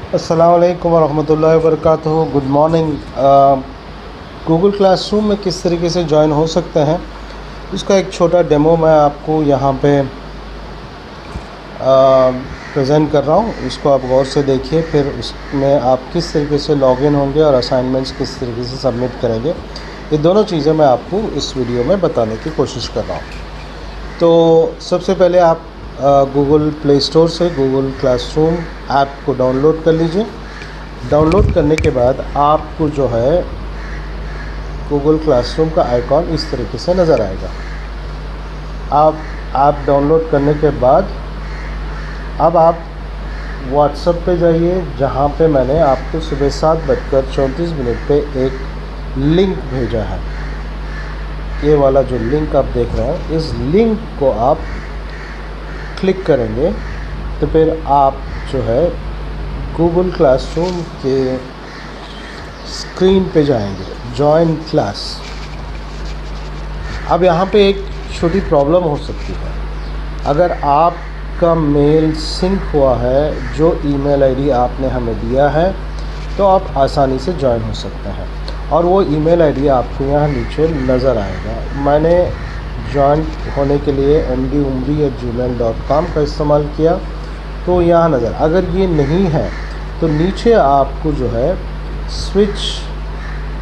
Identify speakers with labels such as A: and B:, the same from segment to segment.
A: अस्सलाम वालेकुम वरहमतुल्लाहि वबरकातुहू। Good morning. गूगल क्लासरूम में किस तरीके से ज्वाइन हो सकते हैं, इसका एक छोटा डेमो मैं आपको यहाँ पे प्रेजेंट कर रहा हूँ। इसको आप गौर से देखिए, फिर उसमें आप किस तरीके से लॉगिन होंगे और असाइनमेंट्स किस तरीके से सबमिट करेंगे, ये दोनों चीज़ें मैं आपको इस वीडियो में बताने की कोशिश कर रहा हूँ। तो सबसे पहले आप गूगल प्ले स्टोर से गूगल क्लासरूम ऐप को डाउनलोड कर लीजिए। डाउनलोड करने के बाद आपको जो है गूगल क्लासरूम का आइकॉन इस तरीके से नज़र आएगा। आप ऐप डाउनलोड करने के बाद अब आप व्हाट्सएप पे जाइए, जहाँ पे मैंने आपको सुबह 7:34 पे एक लिंक भेजा है। ये वाला जो लिंक आप देख रहे हैं, इस लिंक को आप क्लिक करेंगे तो फिर आप जो है गूगल क्लासरूम के स्क्रीन पे जाएंगे, जॉइन क्लास। अब यहाँ पे एक छोटी प्रॉब्लम हो सकती है। अगर आपका मेल सिंक हुआ है जो ईमेल आईडी आपने हमें दिया है, तो आप आसानी से ज्वाइन हो सकते हैं और वो ईमेल आईडी आपको यहाँ नीचे नज़र आएगा। मैंने ज्वाइन होने के लिए mdumri@gmail.com का इस्तेमाल किया, तो यहाँ नज़र। अगर ये नहीं है तो नीचे आपको जो है स्विच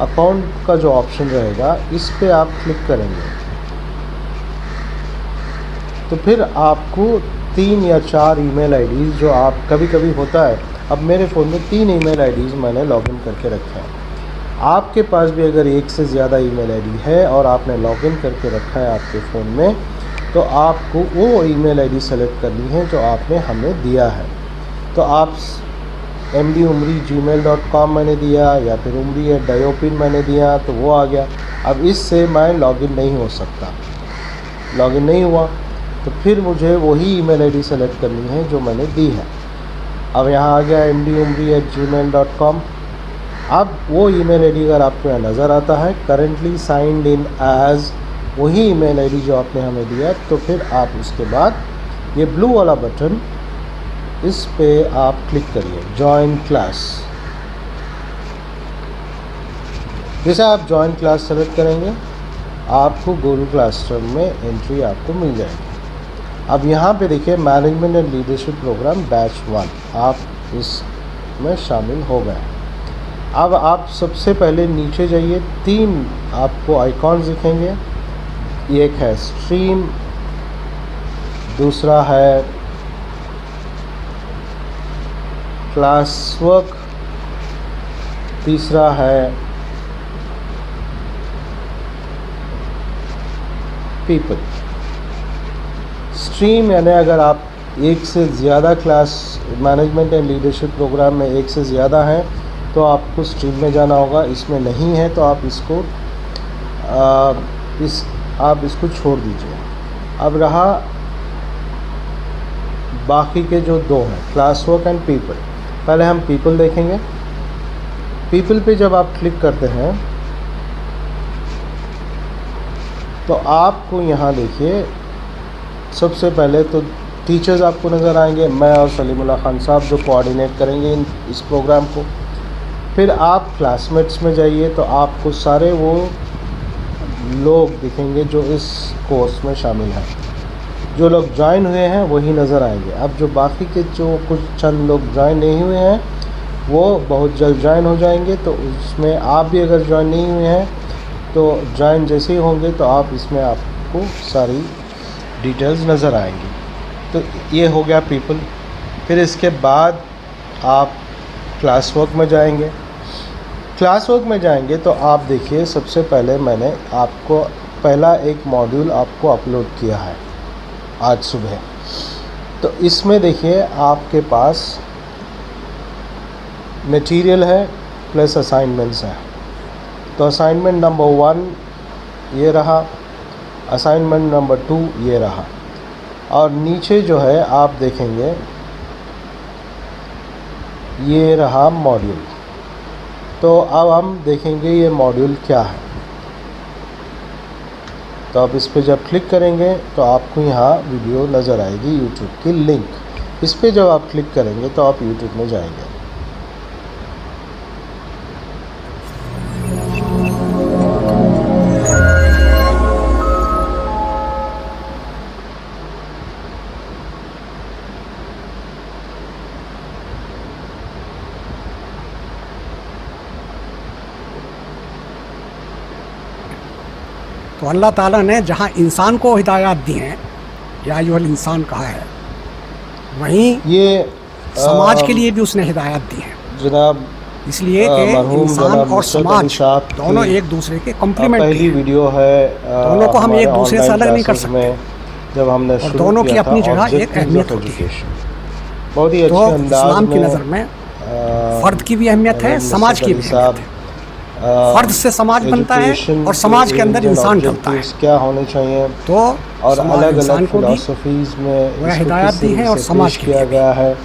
A: अकाउंट का जो ऑप्शन रहेगा, इस पे आप क्लिक करेंगे तो फिर आपको 3 या 4 ईमेल आईडीज़ जो आप कभी होता है, अब मेरे फ़ोन में 3 ईमेल आईडीज़ मैंने लॉगिन करके रखे हैं। आपके पास भी अगर एक से ज़्यादा ईमेल आईडी है और आपने लॉगिन करके रखा है आपके फ़ोन में, तो आपको वो ईमेल आईडी सेलेक्ट करनी है जो आपने हमें दिया है। तो आप mdumri@gmail.com मैंने दिया, या फिर umri@diopin मैंने दिया, तो वो आ गया। अब इससे मैं लॉगिन नहीं हो सकता। लॉगिन नहीं हुआ तो फिर मुझे वही ईमेल आईडी सेलेक्ट करनी है जो मैंने दी है। अब यहाँ आ गया mdumri@gmail.com। अब वो ईमेल आईडी अगर आपको यहाँ नज़र आता है करेंटली साइंड इन एज, वही ईमेल आईडी जो आपने हमें दिया, तो फिर आप उसके बाद ये ब्लू वाला बटन, इस पे आप क्लिक करिए, जॉइन क्लास। जैसे आप जॉइन क्लास सेलेक्ट करेंगे, आपको गूगल क्लासरूम में एंट्री आपको मिल जाएगी। अब यहाँ पे देखिए management and leadership programme batch 1, आप इसमें शामिल हो गए। अब आप सबसे पहले नीचे जाइए, 3 आपको आइकॉन्स दिखेंगे। एक है स्ट्रीम, दूसरा है क्लास वर्क, तीसरा है पीपल। स्ट्रीम यानी अगर आप एक से ज़्यादा class management and leadership programme में एक से ज़्यादा हैं, तो आपको स्ट्रीम में जाना होगा। इसमें नहीं है तो आप इसको छोड़ दीजिए। अब रहा बाकी के जो 2 हैं, क्लास वर्क एंड पीपल। पहले हम पीपल देखेंगे। पीपल पे जब आप क्लिक करते हैं तो आपको यहाँ देखिए सबसे पहले तो टीचर्स आपको नज़र आएंगे, मैं और सलीमुल्लाह खान साहब जो कोऑर्डिनेट करेंगे इस प्रोग्राम को। फिर आप क्लासमेट्स में जाइए तो आपको सारे वो लोग दिखेंगे जो इस कोर्स में शामिल हैं। जो लोग ज्वाइन हुए हैं वही नज़र आएंगे। अब जो बाकी के जो कुछ चंद लोग ज्वाइन नहीं हुए हैं, वो बहुत जल्द ज्वाइन हो जाएंगे। तो उसमें आप भी अगर ज्वाइन नहीं हुए हैं तो ज्वाइन जैसे ही होंगे तो आप इसमें आपको सारी डिटेल्स नज़र आएंगी। तो ये हो गया पीपल। फिर इसके बाद आप क्लास वर्क में जाएंगे। क्लास वर्क में जाएंगे तो आप देखिए सबसे पहले मैंने आपको पहला एक मॉड्यूल आपको अपलोड किया है आज सुबह। तो इसमें देखिए आपके पास मटेरियल है प्लस असाइनमेंट्स हैं। तो असाइनमेंट नंबर 1 ये रहा, असाइनमेंट नंबर 2 ये रहा, और नीचे जो है आप देखेंगे ये रहा मॉड्यूल। तो अब हम देखेंगे ये मॉड्यूल क्या है। तो आप इस पर जब क्लिक करेंगे तो आपको यहाँ वीडियो नज़र आएगी यूट्यूब की लिंक। इस पर जब आप क्लिक करेंगे तो आप यूट्यूब में जाएंगे।
B: तो अल्लाह ताला ने जहाँ इंसान को हिदायत दी हैं, या अय्युहल इंसान कहा है, वहीं
A: ये
B: समाज के लिए भी उसने हिदायत दी है।
A: जनाब
B: इसलिए कि
A: मरहूम
B: इंसान
A: जनाब
B: और
A: नुसरत अली
B: समाज
A: साहब
B: दोनों
A: की
B: एक दूसरे के कम्प्लीमेंट्री
A: पहली
B: हैं।
A: वीडियो है
B: दोनों को हम
A: हमारे
B: एक दूसरे से
A: ऑनलाइन
B: अलग नहीं कर
A: क्लासेस
B: सकते,
A: में जब हमने
B: और
A: शुरू
B: दोनों की
A: किया था
B: अपनी जगह एक
A: ऑब्जेक्टिव्स
B: अहमियत
A: ऑफ
B: होती है।
A: एजुकेशन, बहुत ही
B: तो
A: अच्छे अंदाज
B: इस्लाम की
A: में
B: नज़र में फ़र्द की भी अहमियत है, समाज की भी अहमियत है। फ़र्द से समाज बनता है और समाज के अंदर इंसान ढलता है।
A: क्या होने चाहिए,
B: तो
A: और अलग
B: इंसान
A: अलग
B: को भी
A: फिलॉसफीज़ में
B: वह
A: इसको
B: हिदायत
A: किस
B: दी है और
A: तरीके से
B: समाज
A: पेश
B: के
A: किया
B: लिए भी।
A: गया है,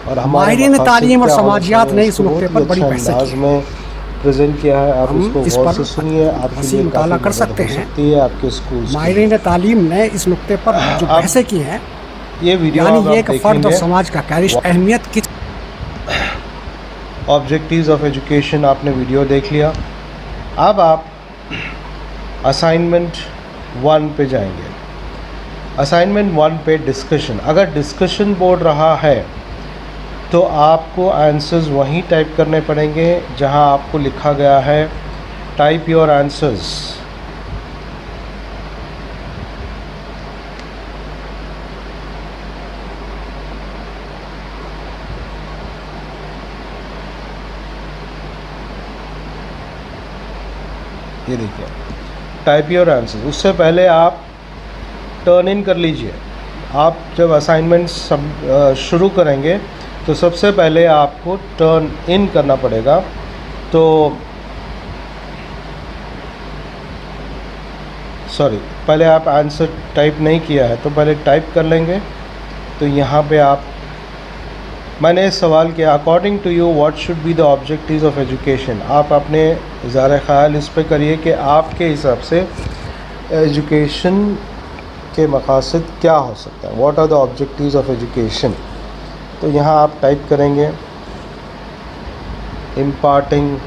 A: और हमारे
B: माहिरीन
A: मकासद
B: तालीम और
A: क्या होने
B: समाजियात
A: चाहिए,
B: ने इस
A: इसको
B: नुक्ते
A: बहुत
B: पर
A: ही
B: बड़ी
A: अच्छे
B: बहसें
A: अंदाज
B: की।
A: में प्रेजेंट किया है। आप
B: हम
A: इसको
B: इस
A: गौर
B: पर
A: से सुनिए, आपके
B: वसीह
A: लिए
B: मुताला
A: काफ़ी
B: कर
A: मदद
B: सकते
A: हो
B: हैं।
A: सकती है आपके स्कूल के।
B: माहिरीन तालीम ने इस नुक्ते पर जो बहसें की हैं,
A: ये वीडियो
B: यानी
A: आप
B: ये कि फ़र्द और
A: देखेंगे,
B: समाज का क्या रिश्ता, अहमियत किस
A: ऑब्जेक्टिव्स ऑफ एजुकेशन आपने वीडियो देख लिया। अब आप असाइनमेंट 1 पे जाएंगे। असाइनमेंट 1 पे डिस्कशन, अगर डिस्कशन बोर्ड रहा है तो आपको आंसर्स वहीं टाइप करने पड़ेंगे जहां आपको लिखा गया है टाइप योर आंसर्स। ये देखिए टाइप योर आंसर्स। उससे पहले आप टर्न इन कर लीजिए। आप जब असाइनमेंट शुरू करेंगे तो सबसे पहले आपको टर्न इन करना पड़ेगा। तो सॉरी, पहले आप आंसर टाइप नहीं किया है तो पहले टाइप कर लेंगे। तो यहाँ पे आप, मैंने सवाल किया according to you what should be the objectives of education. आप अपने इज़हार ख़याल इस पे करिए कि आपके हिसाब से एजुकेशन के मकासद क्या हो सकता है, what are the objectives of education. तो यहाँ आप टाइप करेंगे इम्पार्टिंग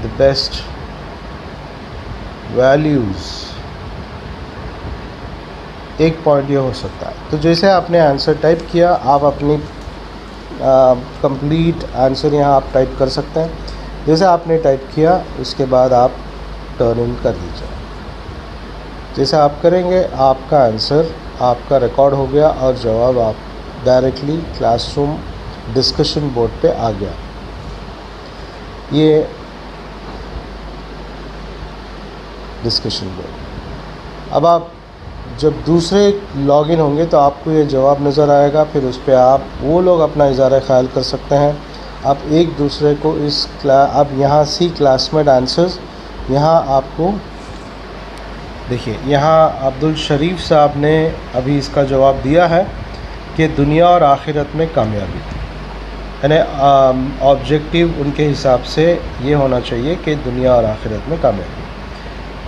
A: द बेस्ट वैल्यूज़, एक पॉइंट ये हो सकता है। तो जैसे आपने आंसर टाइप किया, आप अपनी कंप्लीट आंसर यहाँ आप टाइप कर सकते हैं। जैसे आपने टाइप किया उसके बाद आप टर्न इन कर दीजिए। जैसे आप करेंगे आपका आंसर आपका रिकॉर्ड हो गया और जवाब आप डायरेक्टली क्लासरूम डिस्कशन बोर्ड पे आ गया। ये डिस्कशन बोर्ड। अब आप जब दूसरे लॉगिन होंगे तो आपको ये जवाब नज़र आएगा, फिर उस पर आप वो लोग अपना इज़हार ख़याल कर सकते हैं। आप एक दूसरे को इस अब यहाँ सी क्लासमेट आंसर्स, यहाँ आपको देखिए, यहाँ अब्दुल शरीफ साहब ने अभी इसका जवाब दिया है कि दुनिया और आखिरत में कामयाबी, यानी ऑब्जेक्टिव उनके हिसाब से ये होना चाहिए कि दुनिया और आखिरत में कामयाबी।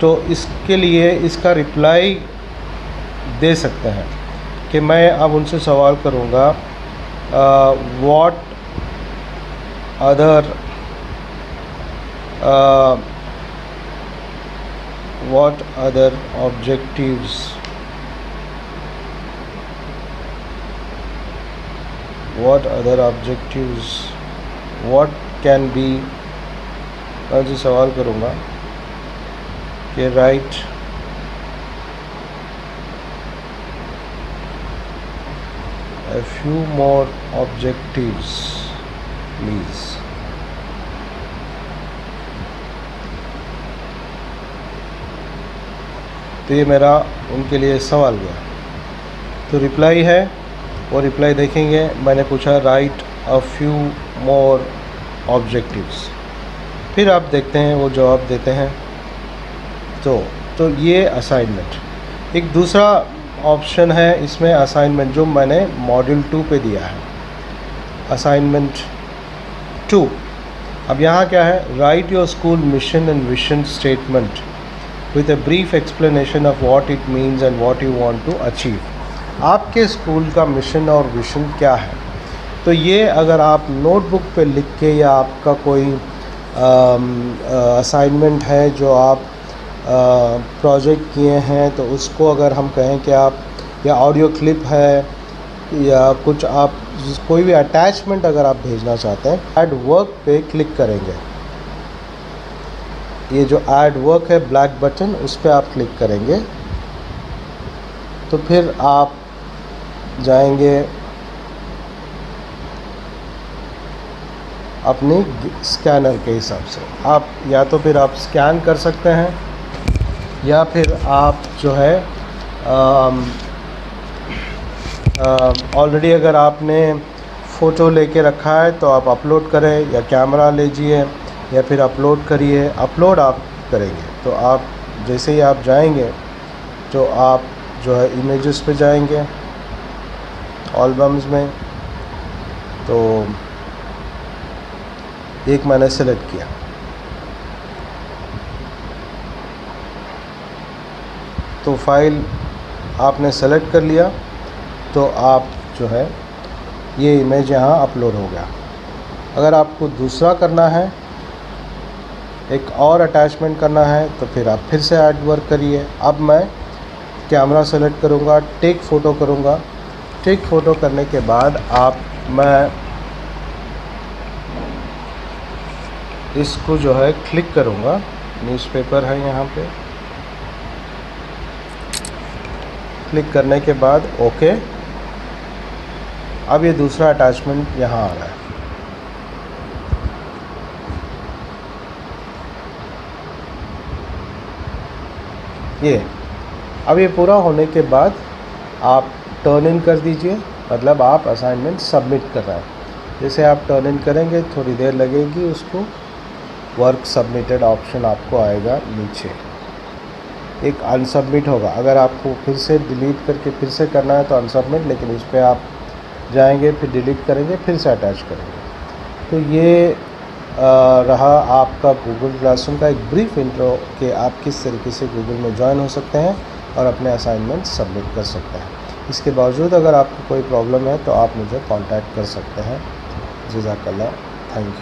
A: तो इसके लिए इसका रिप्लाई दे सकते हैं कि मैं अब उनसे सवाल करूँगा what other what other objectives what can be, मैं जो सवाल करूँगा कि right a few more objectives please। तो ये मेरा उनके लिए सवाल गया। तो रिप्लाई है, वो रिप्लाई देखेंगे। मैंने पूछा right a few more objectives, फिर आप देखते हैं वो जवाब देते हैं। तो ये असाइनमेंट। एक दूसरा ऑप्शन है इसमें असाइनमेंट जो मैंने मॉड्यूल 2 पे दिया है, असाइनमेंट 2। अब यहाँ क्या है, right your school mission and vision statement with a brief explanation of what it means and what you want to achieve। आपके स्कूल का मिशन और विजन क्या है। तो ये अगर आप नोटबुक पे लिख के, या आपका कोई असाइनमेंट है जो आप प्रोजेक्ट किए हैं, तो उसको अगर हम कहें कि आप, या ऑडियो क्लिप है या कुछ आप कोई भी अटैचमेंट अगर आप भेजना चाहते हैं, ऐड वर्क पे क्लिक करेंगे। ये जो ऐड वर्क है ब्लैक बटन, उस पर आप क्लिक करेंगे तो फिर आप जाएंगे अपनी स्कैनर के हिसाब से। आप या तो फिर आप स्कैन कर सकते हैं या फिर आप जो है ऑलरेडी अगर आपने फ़ोटो लेके रखा है तो आप अपलोड करें, या कैमरा लीजिए या फिर अपलोड करिए। अपलोड आप करेंगे तो आप जैसे ही आप जाएंगे तो आप जो है इमेजेस पे जाएंगे एल्बम्स में, तो एक मैंने सेलेक्ट किया, तो फाइल आपने सेलेक्ट कर लिया तो आप जो है ये इमेज यहाँ अपलोड हो गया। अगर आपको दूसरा करना है, एक और अटैचमेंट करना है, तो फिर आप फिर से ऐड वर्क करिए। अब मैं कैमरा सेलेक्ट करूँगा, टेक फ़ोटो करूँगा। टेक फ़ोटो करने के बाद मैं इसको जो है क्लिक करूँगा, न्यूज़पेपर है यहाँ पे, क्लिक करने के बाद ओके। अब ये दूसरा अटैचमेंट यहाँ आ रहा है। अब ये पूरा होने के बाद आप टर्न इन कर दीजिए, मतलब आप असाइनमेंट सबमिट कर रहे हैं। जैसे आप टर्न इन करेंगे थोड़ी देर लगेगी, उसको वर्क सबमिटेड ऑप्शन आपको आएगा नीचे, एक अनसबमिट होगा। अगर आपको फिर से डिलीट करके फिर से करना है तो अनसबमिट, लेकिन इस पर आप जाएंगे फिर डिलीट करेंगे फिर से अटैच करेंगे। तो ये रहा आपका गूगल क्लासरूम का एक ब्रीफ इंट्रो कि आप किस तरीके से गूगल में ज्वाइन हो सकते हैं और अपने असाइनमेंट सबमिट कर सकते हैं। इसके बावजूद अगर आपको कोई प्रॉब्लम है तो आप मुझे कांटेक्ट कर सकते हैं। जज़ाकल्लाह, थैंक यू।